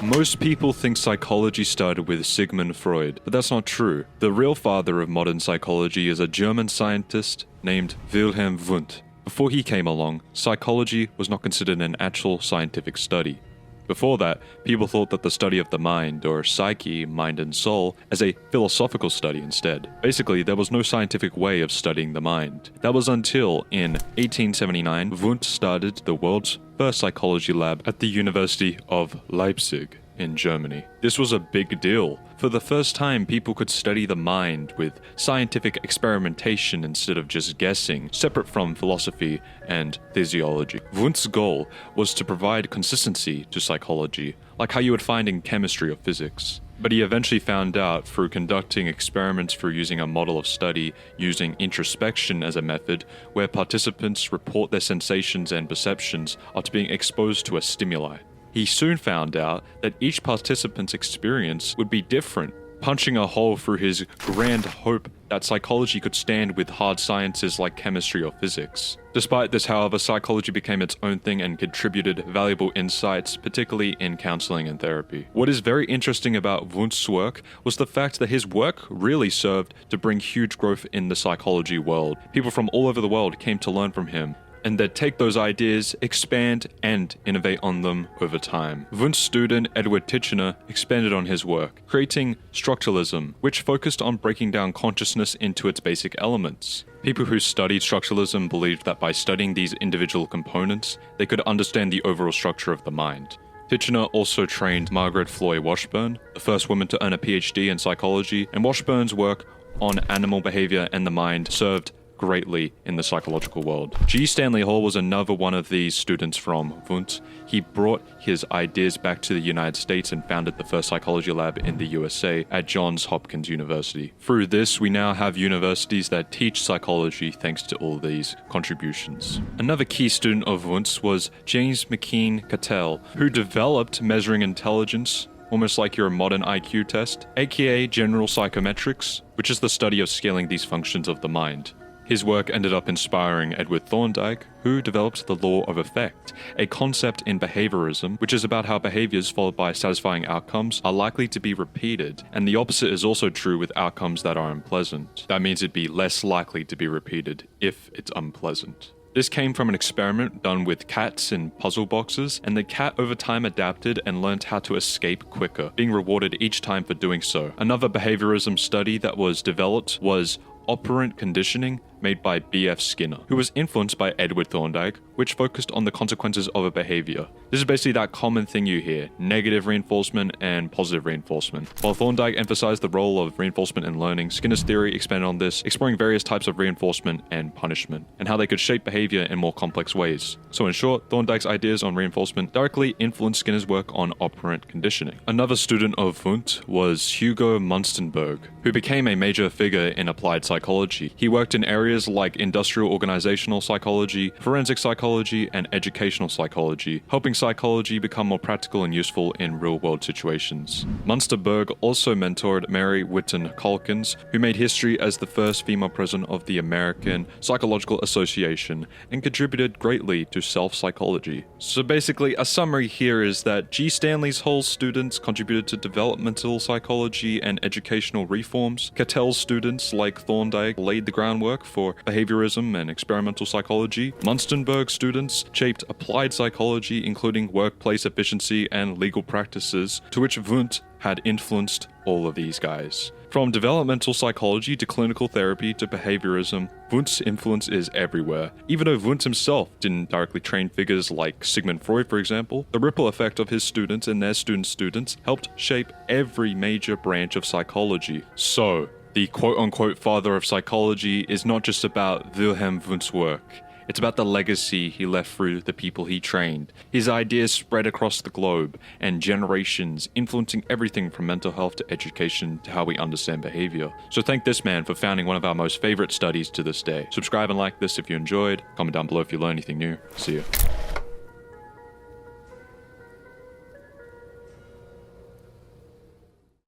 Most people think psychology started with Sigmund Freud, but that's not true. The real father of modern psychology is a German scientist named Wilhelm Wundt. Before he came along, psychology was not considered an actual scientific study. Before that, people thought that the study of the mind, or psyche, mind and soul, as a philosophical study instead. Basically, there was no scientific way of studying the mind. That was until, in 1879, Wundt started the world's first psychology lab at the University of Leipzig in Germany. This was a big deal. For the first time, people could study the mind with scientific experimentation instead of just guessing, separate from philosophy and physiology. Wundt's goal was to provide consistency to psychology, like how you would find in chemistry or physics. But he eventually found out through conducting experiments through using a model of study using introspection as a method, where participants report their sensations and perceptions after being exposed to a stimuli. He soon found out that each participant's experience would be different, punching a hole through his grand hope that psychology could stand with hard sciences like chemistry or physics. Despite this, however, psychology became its own thing and contributed valuable insights, particularly in counseling and therapy. What is very interesting about Wundt's work was the fact that his work really served to bring huge growth in the psychology world. People from all over the world came to learn from him, and they'd take those ideas, expand, and innovate on them over time. Wundt's student Edward Titchener expanded on his work, creating structuralism, which focused on breaking down consciousness into its basic elements. People who studied structuralism believed that by studying these individual components, they could understand the overall structure of the mind. Titchener also trained Margaret Floy Washburn, the first woman to earn a PhD in psychology, and Washburn's work on animal behavior and the mind served greatly in the psychological world. G. Stanley Hall was another one of these students from Wundt. He brought his ideas back to the United States and founded the first psychology lab in the USA at Johns Hopkins University. Through this, we now have universities that teach psychology thanks to all these contributions. Another key student of Wundt's was James McKeen Cattell, who developed measuring intelligence, almost like your modern IQ test, aka general psychometrics, which is the study of scaling these functions of the mind. His work ended up inspiring Edward Thorndike, who developed the law of effect, a concept in behaviorism, which is about how behaviors followed by satisfying outcomes are likely to be repeated, and the opposite is also true with outcomes that are unpleasant. That means it'd be less likely to be repeated if it's unpleasant. This came from an experiment done with cats in puzzle boxes, and the cat over time adapted and learned how to escape quicker, being rewarded each time for doing so. Another behaviorism study that was developed was operant conditioning, made by B.F. Skinner, who was influenced by Edward Thorndike, which focused on the consequences of a behavior. This is basically that common thing you hear, negative reinforcement and positive reinforcement. While Thorndike emphasized the role of reinforcement in learning, Skinner's theory expanded on this, exploring various types of reinforcement and punishment, and how they could shape behavior in more complex ways. So in short, Thorndike's ideas on reinforcement directly influenced Skinner's work on operant conditioning. Another student of Wundt was Hugo Munstenberg, who became a major figure in applied psychology. He worked in areas like industrial organizational psychology, forensic psychology, and educational psychology, helping psychology become more practical and useful in real-world situations. Munsterberg also mentored Mary Whiton Calkins, who made history as the first female president of the American Psychological Association and contributed greatly to self-psychology. So basically, a summary here is that G. Stanley Hall's students contributed to developmental psychology and educational reforms. Cattell's students, like Thorndike, laid the groundwork for behaviorism and experimental psychology. Munstenberg students shaped applied psychology, including workplace efficiency and legal practices, to which Wundt had influenced all of these guys. From developmental psychology to clinical therapy to behaviorism, Wundt's influence is everywhere. Even though Wundt himself didn't directly train figures like Sigmund Freud, for example, the ripple effect of his students and their students helped shape every major branch of psychology. So, the quote-unquote father of psychology is not just about Wilhelm Wundt's work. It's about the legacy he left through the people he trained. His ideas spread across the globe and generations, influencing everything from mental health to education to how we understand behavior. So thank this man for founding one of our most favorite studies to this day. Subscribe and like this if you enjoyed. Comment down below if you learned anything new. See ya.